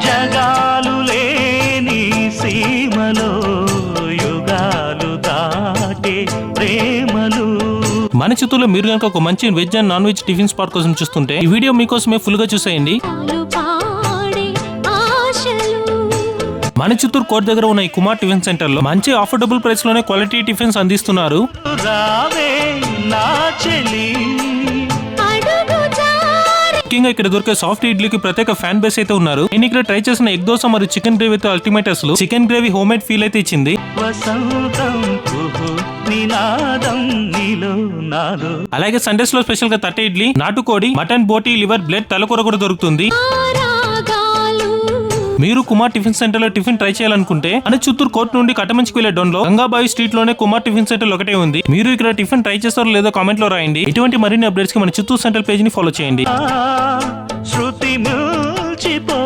జగాలు లేని సీమలో యుగాలు దాటే ప్రేమలు. మన చిత్తూరులో మీరు కనుక ఒక మంచి veg and non veg tiffin spot కోసం చూస్తుంటే ఈ వీడియో మీకోసమే ఫుల్ గా చూసేయండి. మన చిత్తూరు కోట దగ్గర ఉన్న ఈ కుమార్ టిఫిన్ సెంటర్ లో మంచి అఫోర్డబుల్ ప్రైస్ లోనే క్వాలిటీ టిఫిన్స్ అందిస్తున్నారు. ముఖ్యంగా ఇక్కడ దొరికే సాఫ్ట్ ఇడ్లీకి ప్రత్యేక ఫ్యాన్ బేస్ అయితే ఉన్నారు. నేను ఇక్కడ ట్రై చేసిన ఎగ్ దోశ మరియు చికెన్ గ్రేవీ అయితే అల్టిమేట్. అసలు chicken gravy home made feel అయితే ఇచ్చింది. అలాగే సండేస్ లో స్పెషల్ గా తట్ట ఇడ్లీ, నాటుకోడి, మటన్, బోటీ, లివర్, బ్లడ్, తలకూర కూడా దొరుకుతుంది. మీరు కుమార్ టిఫిన్ సెంటర్ లో టిఫిన్ ట్రై చేయాలనుకుంటే మన చిత్తూరు కోర్టు నుండి కట్టమంచికి వెళ్లే డౌన్ లో గంగాబాయి స్ట్రీట్ లోనే కుమార్ టిఫిన్ సెంటర్ ఒకటే ఉంది. మీరు ఇక్కడ టిఫిన్ ట్రై చేస్తారో లేదో కామెంట్ లో రాయండి. ఇటువంటి మరిన్ని అప్డేట్స్ కి మన చిత్తూరు సెంటర్ పేజ్ ని ఫాలో చేయండి. శృతి మిల్చిపోతుంటే